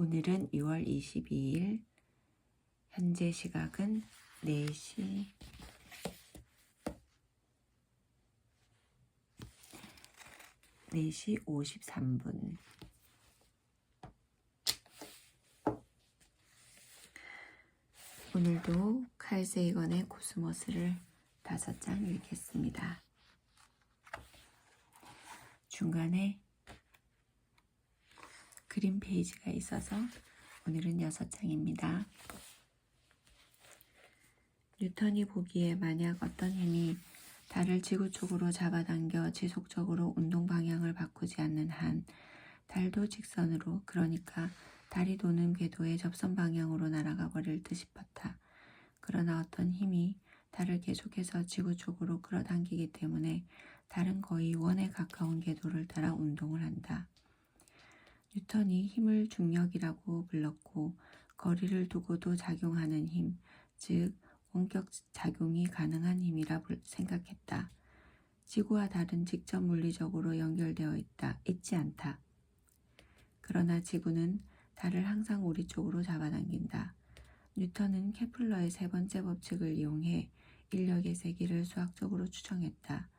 오늘은 6월 22일, 현재 시각은 4시 53분. 오늘도 칼 세이건의 코스모스를 5장 읽겠습니다. 중간에 그림 페이지가 있어서 오늘은 6장입니다. 뉴턴이 보기에 만약 어떤 힘이 달을 지구 쪽으로 잡아당겨 지속적으로 운동 방향을 바꾸지 않는 한 달도 직선으로, 그러니까 달이 도는 궤도의 접선 방향으로 날아가 버릴 듯 싶었다. 그러나 어떤 힘이 달을 계속해서 지구 쪽으로 끌어당기기 때문에 달은 거의 원에 가까운 궤도를 따라 운동을 한다. 뉴턴이 힘을 중력이라고 불렀고, 거리를 두고도 작용하는 힘, 즉 원격 작용이 가능한 힘이라 생각했다. 지구와 달은 직접 물리적으로 연결되어 있지 않다. 그러나 지구는 달을 항상 우리 쪽으로 잡아당긴다. 뉴턴은 케플러의 3번째 법칙을 이용해 인력의 세기를 수학적으로 추정했다.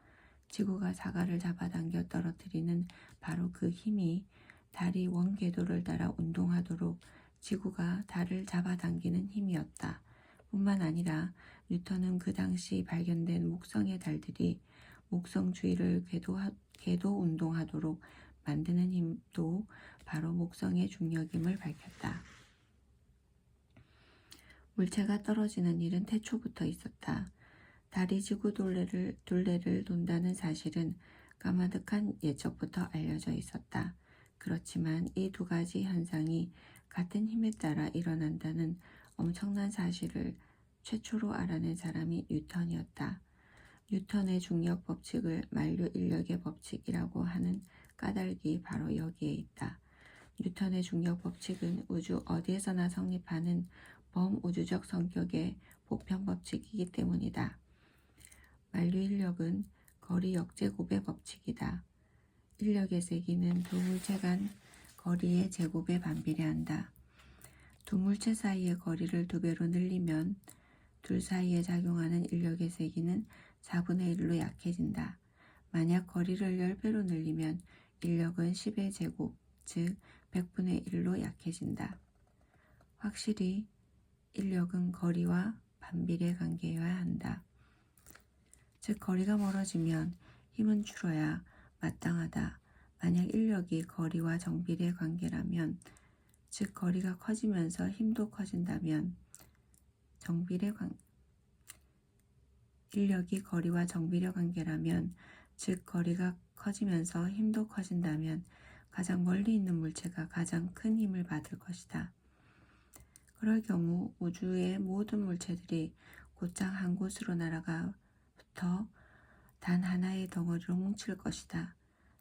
지구가 자가를 잡아당겨 떨어뜨리는 바로 그 힘이 달이 원 궤도를 따라 운동하도록 지구가 달을 잡아당기는 힘이었다. 뿐만 아니라 뉴턴은 그 당시 발견된 목성의 달들이 목성 주위를 궤도 운동하도록 만드는 힘도 바로 목성의 중력임을 밝혔다. 물체가 떨어지는 일은 태초부터 있었다. 달이 지구 둘레를 돈다는 사실은 까마득한 예적부터 알려져 있었다. 그렇지만 이 두 가지 현상이 같은 힘에 따라 일어난다는 엄청난 사실을 최초로 알아낸 사람이 뉴턴이었다. 뉴턴의 중력 법칙을 만류 인력의 법칙이라고 하는 까닭이 바로 여기에 있다. 뉴턴의 중력 법칙은 우주 어디에서나 성립하는 범우주적 성격의 보편 법칙이기 때문이다. 만류 인력은 거리 역제곱의 법칙이다. 인력의 세기는 두 물체 간 거리의 제곱에 반비례한다. 두 물체 사이의 거리를 2배로 늘리면 둘 사이에 작용하는 인력의 세기는 4분의 1로 약해진다. 만약 거리를 10배로 늘리면 인력은 10의 제곱, 즉 100분의 1로 약해진다. 확실히 인력은 거리와 반비례 관계여야 한다. 즉 거리가 멀어지면 힘은 줄어야 마땅하다. 만약 인력이 거리와 정비례 관계라면, 즉 거리가 커지면서 힘도 커진다면, 인력이 거리와 정비례 관계라면, 즉 거리가 커지면서 힘도 커진다면 가장 멀리 있는 물체가 가장 큰 힘을 받을 것이다. 그럴 경우 우주의 모든 물체들이 곧장 한 곳으로 날아가 붙어 단 하나의 덩어리로 뭉칠 것이다.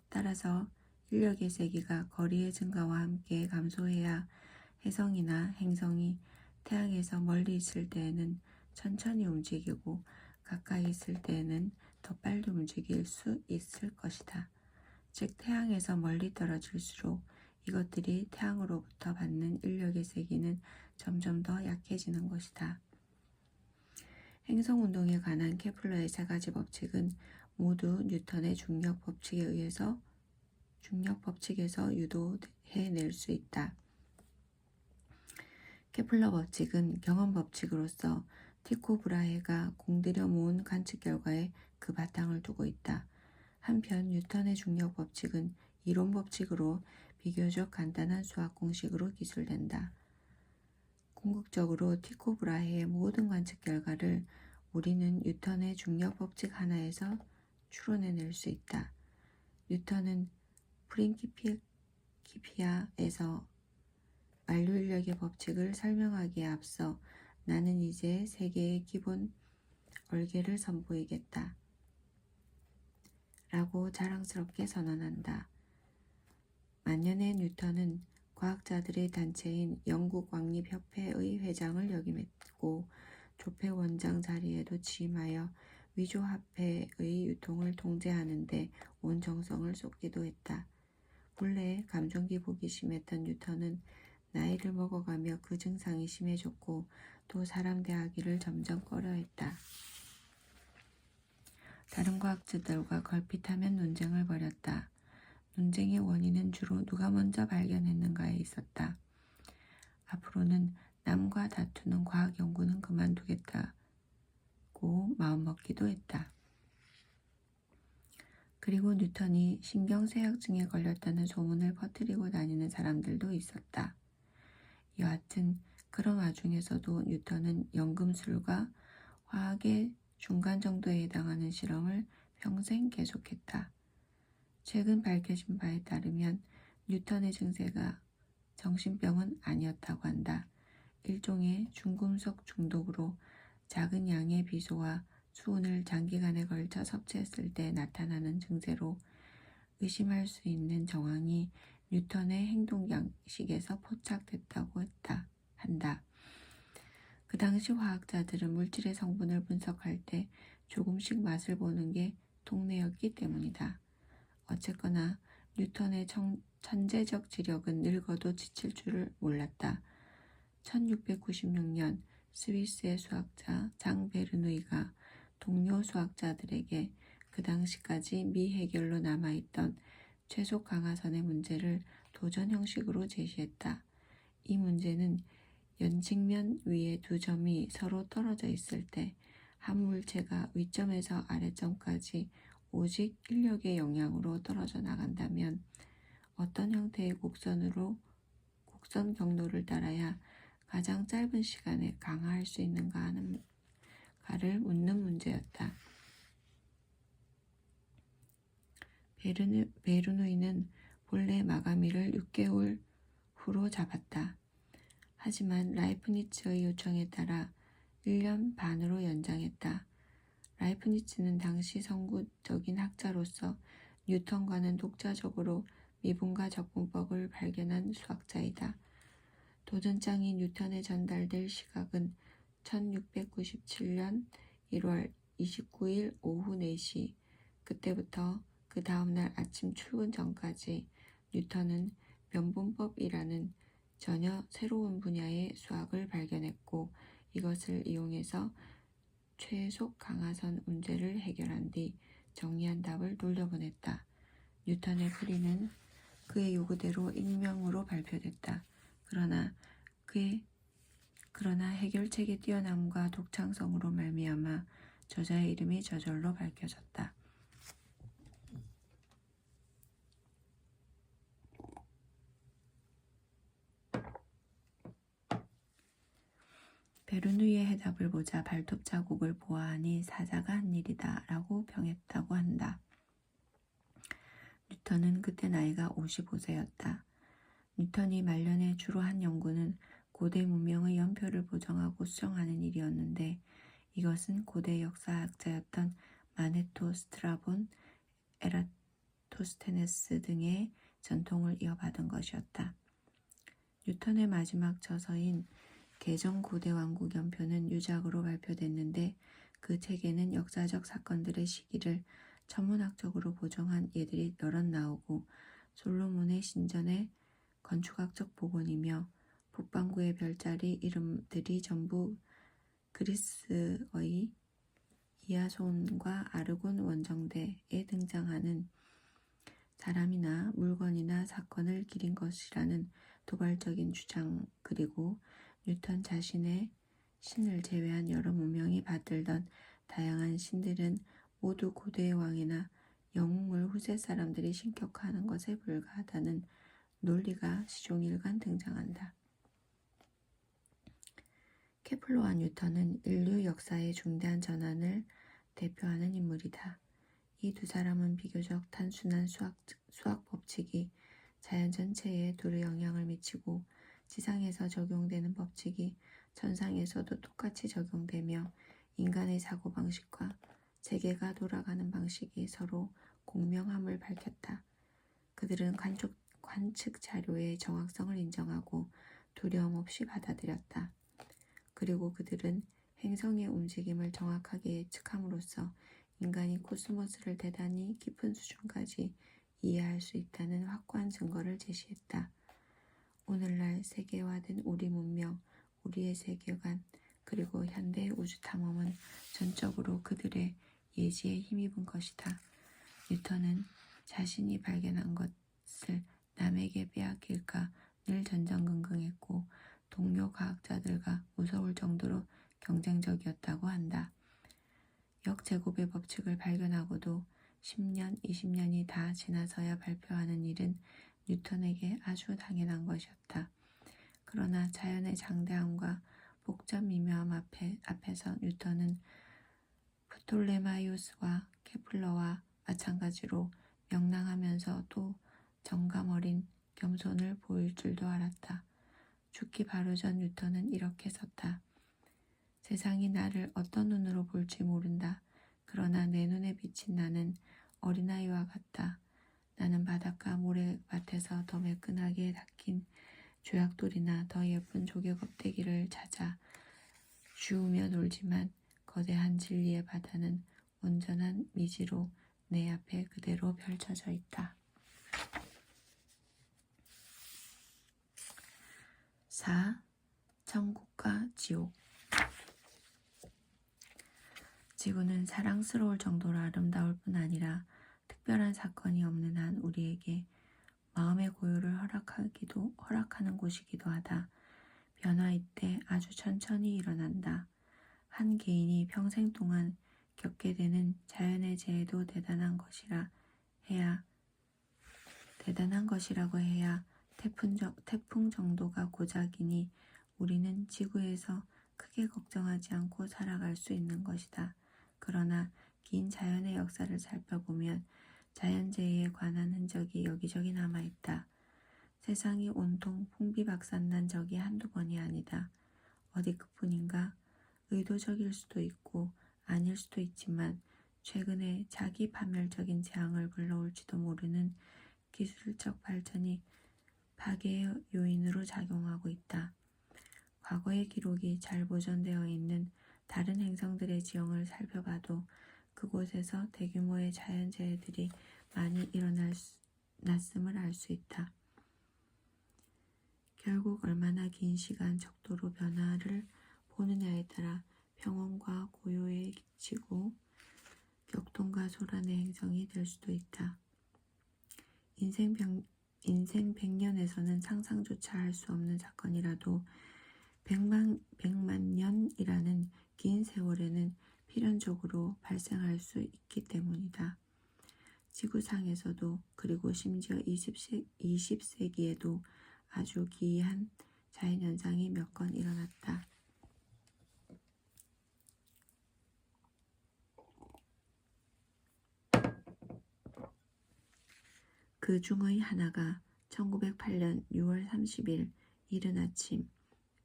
따라서 인력의 세기가 거리의 증가와 함께 감소해야 혜성이나 행성이 태양에서 멀리 있을 때에는 천천히 움직이고 가까이 있을 때에는 더 빨리 움직일 수 있을 것이다. 즉 태양에서 멀리 떨어질수록 이것들이 태양으로부터 받는 인력의 세기는 점점 더 약해지는 것이다. 행성운동에 관한 케플러의 3가지 법칙은 모두 뉴턴의 중력 법칙에서 유도해낼 수 있다. 케플러 법칙은 경험 법칙으로서 티코 브라헤가 공들여 모은 관측 결과에 그 바탕을 두고 있다. 한편 뉴턴의 중력 법칙은 이론 법칙으로 비교적 간단한 수학 공식으로 기술된다. 궁극적으로 티코 브라헤의 모든 관측 결과를 우리는 뉴턴의 중력 법칙 하나에서 추론해낼 수 있다. 뉴턴은 프린키피아에서 만류 인력의 법칙을 설명하기에 앞서 나는 이제 세계의 기본 얼개를 선보이겠다 라고 자랑스럽게 선언한다. 만년의 뉴턴은 과학자들의 단체인 영국왕립협회의 회장을 역임했고 조폐 원장 자리에도 취임하여 위조화폐의 유통을 통제하는 데 온 정성을 쏟기도 했다. 본래 감정기 호기심했던 뉴턴은 나이를 먹어가며 그 증상이 심해졌고 또 사람 대하기를 점점 꺼려했다. 다른 과학자들과 걸핏하면 논쟁을 벌였다. 논쟁의 원인은 주로 누가 먼저 발견했는가에 있었다. 앞으로는 남과 다투는 과학 연구는 그만두겠다고 마음먹기도 했다. 그리고 뉴턴이 신경쇠약증에 걸렸다는 소문을 퍼뜨리고 다니는 사람들도 있었다. 여하튼 그런 와중에서도 뉴턴은 연금술과 화학의 중간 정도에 해당하는 실험을 평생 계속했다. 최근 밝혀진 바에 따르면 뉴턴의 증세가 정신병은 아니었다고 한다. 일종의 중금속 중독으로 작은 양의 비소와 수은을 장기간에 걸쳐 섭취했을 때 나타나는 증세로 의심할 수 있는 정황이 뉴턴의 행동 양식에서 포착됐다고 한다. 그 당시 화학자들은 물질의 성분을 분석할 때 조금씩 맛을 보는 게 통례였기 때문이다. 어쨌거나 뉴턴의 천재적 지력은 늙어도 지칠 줄을 몰랐다. 1696년 스위스의 수학자 장 베르누이가 동료 수학자들에게 그 당시까지 미해결로 남아있던 최속 강화선의 문제를 도전 형식으로 제시했다. 이 문제는 연직면 위에 두 점이 서로 떨어져 있을 때 한 물체가 위점에서 아래점까지 오직 인력의 영향으로 떨어져 나간다면 어떤 형태의 곡선 경로를 따라야 가장 짧은 시간에 강화할 수 있는가 하는가를 묻는 문제였다. 베르누이는 본래 마감일을 6개월 후로 잡았다. 하지만 라이프니츠의 요청에 따라 1년 반으로 연장했다. 라이프니츠는 당시 선구적인 학자로서 뉴턴과는 독자적으로 미분과 적분법을 발견한 수학자이다. 도전장이 뉴턴에 전달될 시각은 1697년 1월 29일 오후 4시. 그때부터 그 다음날 아침 출근 전까지 뉴턴은 면분법이라는 전혀 새로운 분야의 수학을 발견했고 이것을 이용해서 최속 강화선 문제를 해결한 뒤 정리한 답을 돌려보냈다. 뉴턴의 풀이는 그의 요구대로 익명으로 발표됐다. 그러나 해결책의 뛰어남과 독창성으로 말미암아 저자의 이름이 저절로 밝혀졌다. 베르누이의 해답을 보자 발톱 자국을 보아하니 사자가 한 일이다 라고 평했다고 한다. 뉴턴은 그때 나이가 55세였다. 뉴턴이 말년에 주로 한 연구는 고대 문명의 연표를 보정하고 수정하는 일이었는데 이것은 고대 역사학자였던 마네토, 스트라본, 에라토스테네스 등의 전통을 이어받은 것이었다. 뉴턴의 마지막 저서인 개정 고대 왕국 연표는 유작으로 발표됐는데 그 책에는 역사적 사건들의 시기를 천문학적으로 보정한 예들이 여럿 나오고 솔로몬의 신전의 건축학적 복원이며 북반구의 별자리 이름들이 전부 그리스의 이아손과 아르곤 원정대에 등장하는 사람이나 물건이나 사건을 기린 것이라는 도발적인 주장 그리고 뉴턴 자신의 신을 제외한 여러 문명이 받들던 다양한 신들은 모두 고대의 왕이나 영웅을 후세 사람들이 신격화하는 것에 불과하다는 논리가 시종일관 등장한다. 케플러와 뉴턴은 인류 역사의 중대한 전환을 대표하는 인물이다. 이 두 사람은 비교적 단순한 수학 법칙이 자연 전체에 도를 영향을 미치고 지상에서 적용되는 법칙이 천상에서도 똑같이 적용되며 인간의 사고방식과 세계가 돌아가는 방식이 서로 공명함을 밝혔다. 그들은 관측 자료의 정확성을 인정하고 두려움 없이 받아들였다. 그리고 그들은 행성의 움직임을 정확하게 예측함으로써 인간이 코스모스를 대단히 깊은 수준까지 이해할 수 있다는 확고한 증거를 제시했다. 오늘날 세계화된 우리 문명, 우리의 세계관, 그리고 현대의 우주탐험은 전적으로 그들의 예지에 힘입은 것이다. 뉴턴은 자신이 발견한 것을 남에게 빼앗길까 늘 전전긍긍했고 동료 과학자들과 무서울 정도로 경쟁적이었다고 한다. 역제곱의 법칙을 발견하고도 10년, 20년이 다 지나서야 발표하는 일은 뉴턴에게 아주 당연한 것이었다. 그러나 자연의 장대함과 복잡 미묘함 앞에서 뉴턴은 프톨레마이오스와 케플러와 마찬가지로 명랑하면서 또 정감 어린 겸손을 보일 줄도 알았다. 죽기 바로 전 뉴턴은 이렇게 썼다. 세상이 나를 어떤 눈으로 볼지 모른다. 그러나 내 눈에 비친 나는 어린아이와 같다. 나는 바닷가 모래밭에서 더 매끈하게 닦인 조약돌이나 더 예쁜 조개 껍데기를 찾아 주우며 놀지만 거대한 진리의 바다는 온전한 미지로 내 앞에 그대로 펼쳐져 있다. 4. 천국과 지옥. 지구는 사랑스러울 정도로 아름다울 뿐 아니라 특별한 사건이 없는 한 우리에게 마음의 고요를 허락하는 곳이기도 하다. 변화 이때 아주 천천히 일어난다. 한 개인이 평생 동안 겪게 되는 자연의 재해도 대단한 것이라고 해야 태풍 정도가 고작이니 우리는 지구에서 크게 걱정하지 않고 살아갈 수 있는 것이다. 그러나 긴 자연의 역사를 살펴보면 자연재해에 관한 흔적이 여기저기 남아있다. 세상이 온통 풍비박산난 적이 한두 번이 아니다. 어디 그뿐인가? 의도적일 수도 있고 아닐 수도 있지만 최근에 자기 파멸적인 재앙을 불러올지도 모르는 기술적 발전이 파괴의 요인으로 작용하고 있다. 과거의 기록이 잘 보존되어 있는 다른 행성들의 지형을 살펴봐도 그곳에서 대규모의 자연재해들이 많이 일어났음을 알 수 있다. 결국 얼마나 긴 시간 척도로 변화를 보느냐에 따라 평온과 고요에 그치고 격동과 소란의 행성이 될 수도 있다. 인생 100년에서는 상상조차 할 수 없는 사건이라도 100만 년이라는 긴 세월에는 필연적으로 발생할 수 있기 때문이다. 지구상에서도 그리고 심지어 20세기에도 아주 기이한 자연현상이 몇 건 일어났다. 그 중의 하나가 1908년 6월 30일 이른 아침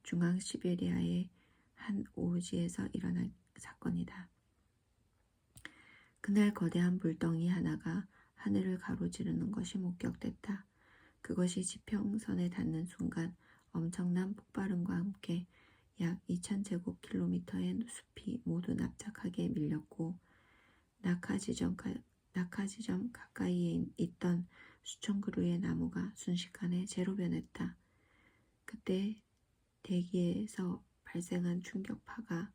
중앙 시베리아의 한 오지에서 일어난 사건이다. 그날 거대한 불덩이 하나가 하늘을 가로지르는 것이 목격됐다. 그것이 지평선에 닿는 순간 엄청난 폭발음과 함께 약 2000제곱킬로미터의 숲이 모두 납작하게 밀렸고 낙하 지점 가까이에 있던 수천 그루의 나무가 순식간에 재로 변했다. 그때 대기에서 발생한 충격파가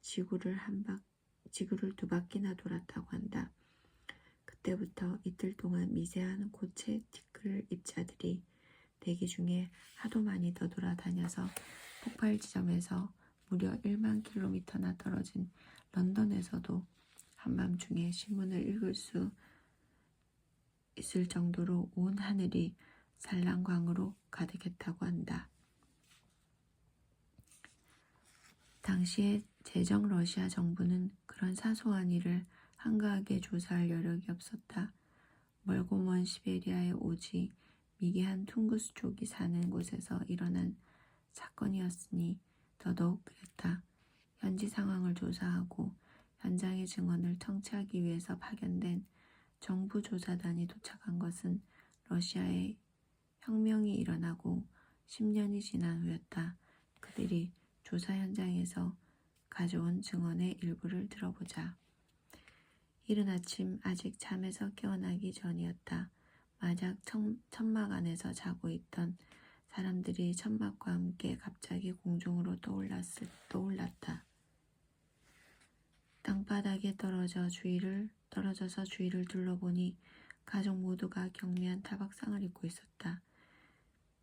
지구를 두 바퀴나 돌았다고 한다. 그때부터 이틀 동안 미세한 고체 티끌 입자들이 대기 중에 하도 많이 더 돌아다녀서 폭발 지점에서 무려 1만 킬로미터나 떨어진 런던에서도 한밤중에 신문을 읽을 수 있을 정도로 온 하늘이 산란광으로 가득했다고 한다. 당시에 제정 러시아 정부는 그런 사소한 일을 한가하게 조사할 여력이 없었다. 멀고 먼 시베리아의 오지 미개한 퉁구스족이 사는 곳에서 일어난 사건이었으니 더더욱 그랬다. 현지 상황을 조사하고 현장의 증언을 청취하기 위해서 파견된 정부 조사단이 도착한 것은 러시아에 혁명이 일어나고 10년이 지난 후였다. 그들이 조사 현장에서 가져온 증언의 일부를 들어보자. 이른 아침 아직 잠에서 깨어나기 전이었다. 만약 천막 안에서 자고 있던 사람들이 천막과 함께 갑자기 공중으로 떠올랐다. 땅바닥에 떨어져서 주위를 둘러보니 가족 모두가 경미한 타박상을 입고 있었다.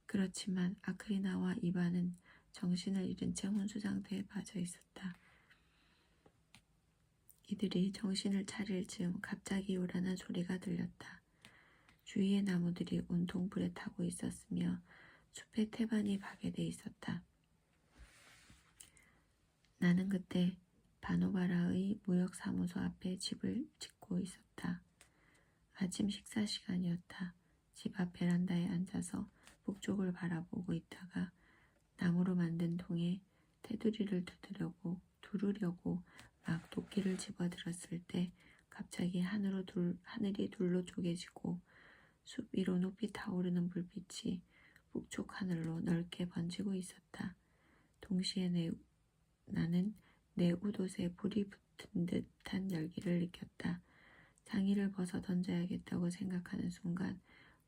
그렇지만 아크리나와 이바는 정신을 잃은 채 혼수 상태에 빠져 있었다. 이들이 정신을 차릴 즈음 갑자기 요란한 소리가 들렸다. 주위의 나무들이 온통 불에 타고 있었으며 숲의 태반이 파괴돼 있었다. 나는 그때 바노바라의 무역사무소 앞에 집을 짓고 있었다. 아침 식사 시간이었다. 집 앞 베란다에 앉아서 북쪽을 바라보고 있다가 나무로 만든 통에 테두리를 두르려고 막 도끼를 집어들었을 때 갑자기 하늘이 둘로 쪼개지고 숲 위로 높이 타오르는 불빛이 북쪽 하늘로 넓게 번지고 있었다. 동시에 나는 내 웃옷에 불이 붙은 듯한 열기를 느꼈다. 상의를 벗어 던져야겠다고 생각하는 순간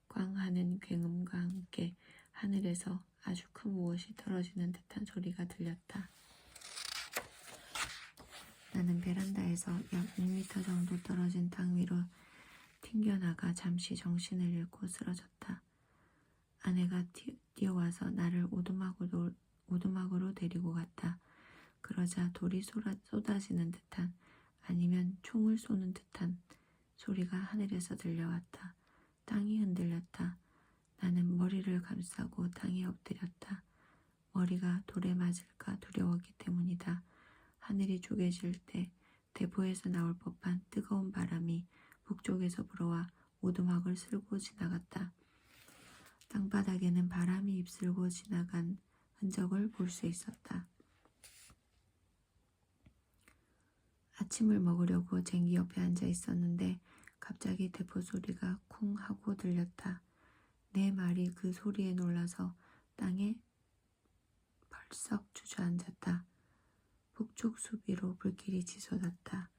꽝 하는 굉음과 함께 하늘에서 아주 큰 무엇이 떨어지는 듯한 소리가 들렸다. 나는 베란다에서 약 6m 정도 떨어진 땅 위로 튕겨나가 잠시 정신을 잃고 쓰러졌다. 아내가 뛰어와서 나를 오두막으로 데리고 갔다. 그러자 돌이 쏟아지는 듯한 아니면 총을 쏘는 듯한 소리가 하늘에서 들려왔다. 땅이 흔들렸다. 나는 머리를 감싸고 땅에 엎드렸다. 머리가 돌에 맞을까 두려웠기 때문이다. 하늘이 쪼개질 때 대포에서 나올 법한 뜨거운 바람이 북쪽에서 불어와 오두막을 쓸고 지나갔다. 땅바닥에는 바람이 휩쓸고 지나간 흔적을 볼 수 있었다. 아침을 먹으려고 쟁기 옆에 앉아 있었는데 갑자기 대포 소리가 쿵 하고 들렸다. 내 말이 그 소리에 놀라서 땅에 벌썩 주저앉았다. 북쪽 숲 위로 불길이 치솟았다.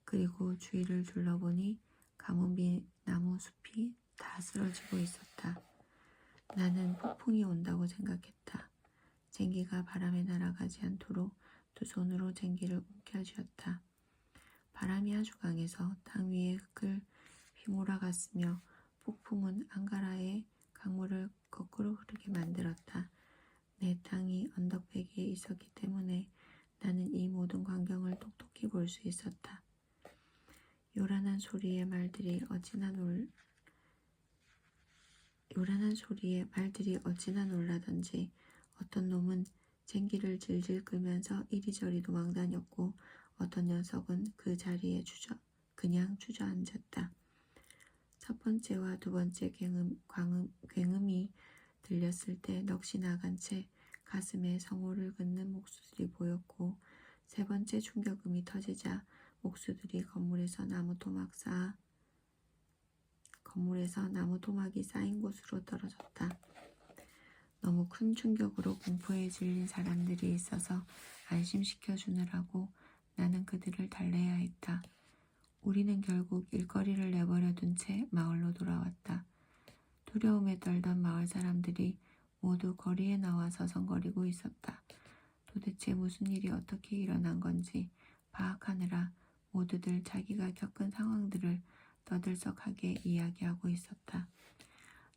그리고 주위를 둘러보니 가뭄비 나무 숲이 다 쓰러지고 있었다. 나는 폭풍이 온다고 생각했다. 쟁기가 바람에 날아가지 않도록 두 손으로 쟁기를 움켜쥐었다. 바람이 아주 강해서 땅 위의 흙을 휘몰아갔으며 폭풍은 앙가라의 강물을 거꾸로 흐르게 만들었다. 내 땅이 언덕배기에 있었기 때문에 나는 이 모든 광경을 똑똑히 볼 수 있었다. 요란한 소리에 말들이 어찌나 놀라던지 어떤 놈은 쟁기를 질질 끌면서 이리저리 도망다녔고 어떤 녀석은 그 자리에 그냥 주저앉았다. 첫 번째와 두 번째 굉음이 들렸을 때 넋이 나간 채 가슴에 성호를 긋는 목수들이 보였고 세 번째 충격음이 터지자 목수들이 건물에서 나무 토막이 쌓인 곳으로 떨어졌다. 너무 큰 충격으로 공포에 질린 사람들이 있어서 안심시켜 주느라고 나는 그들을 달래야 했다. 우리는 결국 일거리를 내버려 둔 채 마을로 돌아왔다. 두려움에 떨던 마을 사람들이 모두 거리에 나와 서성거리고 있었다. 도대체 무슨 일이 어떻게 일어난 건지 파악하느라 모두들 자기가 겪은 상황들을 떠들썩하게 이야기하고 있었다.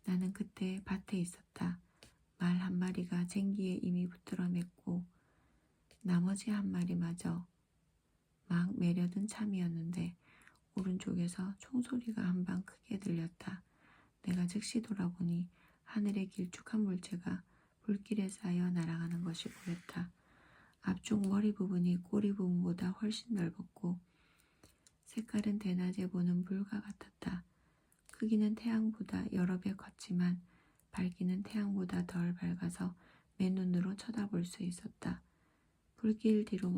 나는 그때 밭에 있었다. 말 한 마리가 쟁기에 이미 붙들어 맸고 나머지 한 마리마저 막 매려든 참이었는데 오른쪽에서 총소리가 한방 크게 들렸다. 내가 즉시 돌아보니 하늘에 길쭉한 물체가 불길에 쌓여 날아가는 것이 보였다. 앞쪽 머리 부분이 꼬리 부분보다 훨씬 넓었고 색깔은 대낮에 보는 물과 같았다. 크기는 태양보다 여러 배 컸지만 밝기는 태양보다 덜 밝아서 맨눈으로 쳐다볼 수 있었다. 불길 뒤로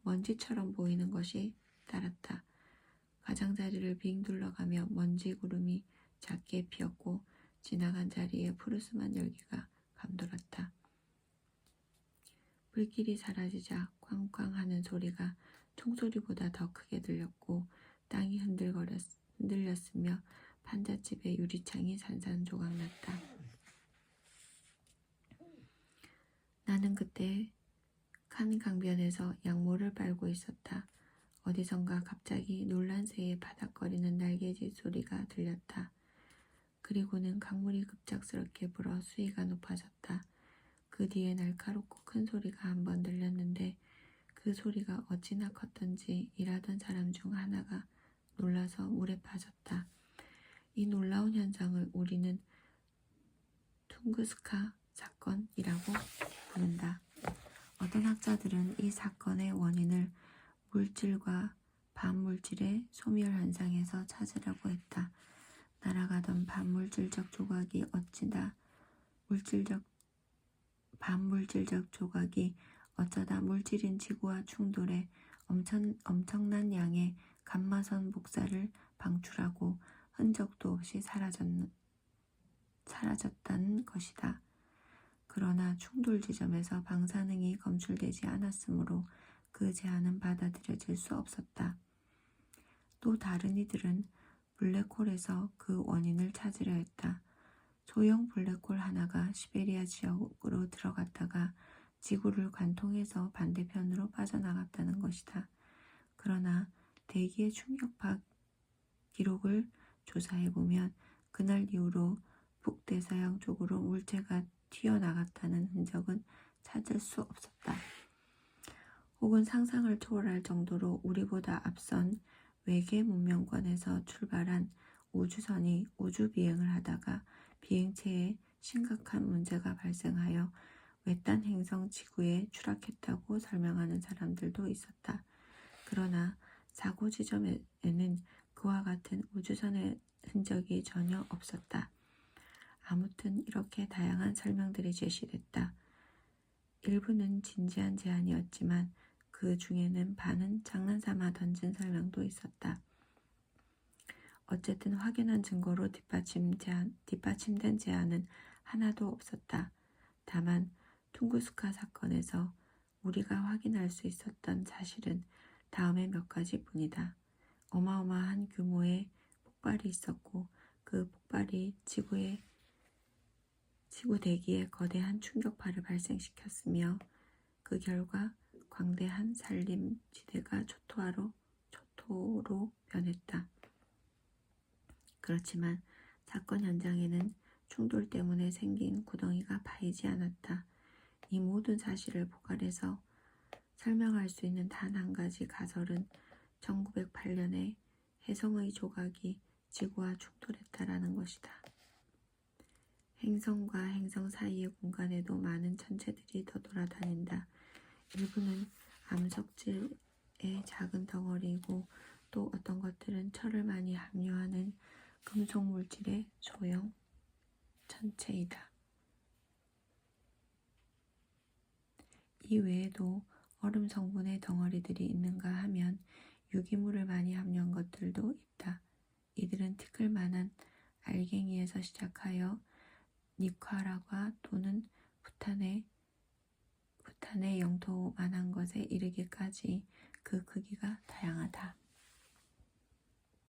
먼지처럼 보이는 것이 따랐다. 가장자리를 빙 둘러가며 먼지 구름이 작게 피었고 지나간 자리에 푸르스만 열기가 감돌았다. 불길이 사라지자 꽝꽝 하는 소리가 총소리보다 더 크게 들렸고 땅이 흔들렸으며 판잣집의 유리창이 산산조각 났다. 나는 그때 칸 강변에서 양모를 빨고 있었다. 어디선가 갑자기 놀란 새의 바닥거리는 날개짓 소리가 들렸다. 그리고는 강물이 급작스럽게 불어 수위가 높아졌다. 그 뒤에 날카롭고 큰 소리가 한 번 들렸는데 그 소리가 어찌나 컸던지 일하던 사람 중 하나가 놀라서 물에 빠졌다. 이 놀라운 현상을 우리는 퉁구스카 사건이라고 부른다. 어떤 학자들은 이 사건의 원인을 물질과 반물질의 소멸 현상에서 찾으려고 했다. 날아가던 반물질적 조각이 어쩌다 물질인 지구와 충돌해 엄청난 양의 감마선 복사를 방출하고 흔적도 없이 사라졌다는 것이다. 그러나 충돌 지점에서 방사능이 검출되지 않았으므로 그 제안은 받아들여질 수 없었다. 또 다른 이들은 블랙홀에서 그 원인을 찾으려 했다. 소형 블랙홀 하나가 시베리아 지역으로 들어갔다가 지구를 관통해서 반대편으로 빠져나갔다는 것이다. 그러나 대기의 충격파 기록을 조사해보면 그날 이후로 북대서양 쪽으로 물체가 튀어나갔다는 흔적은 찾을 수 없었다. 혹은 상상을 초월할 정도로 우리보다 앞선 외계 문명권에서 출발한 우주선이 우주 비행을 하다가 비행체에 심각한 문제가 발생하여 외딴 행성 지구에 추락했다고 설명하는 사람들도 있었다. 그러나 사고 지점에는 그와 같은 우주선의 흔적이 전혀 없었다. 아무튼 이렇게 다양한 설명들이 제시됐다. 일부는 진지한 제안이었지만 그 중에는 반은 장난삼아 던진 설명도 있었다. 어쨌든 확연한 증거로 뒷받침된 제안은 하나도 없었다. 다만 퉁구스카 사건에서 우리가 확인할 수 있었던 사실은 다음의 몇 가지뿐이다. 어마어마한 규모의 폭발이 있었고 그 폭발이 지구 대기에 거대한 충격파를 발생시켰으며 그 결과 광대한 산림지대가 초토로 변했다. 그렇지만 사건 현장에는 충돌 때문에 생긴 구덩이가 파이지 않았다. 이 모든 사실을 포괄해서 설명할 수 있는 단 한 가지 가설은 1908년에 혜성의 조각이 지구와 충돌했다라는 것이다. 행성과 행성 사이의 공간에도 많은 천체들이 더 돌아다닌다. 일부는 암석질의 작은 덩어리이고 또 어떤 것들은 철을 많이 함유하는 금속 물질의 소형 천체이다. 이 외에도 얼음 성분의 덩어리들이 있는가 하면 유기물을 많이 함유한 것들도 있다. 이들은 티끌만한 알갱이에서 시작하여 니카라과 또는 부탄의 영토만한 것에 이르기까지 그 크기가 다양하다.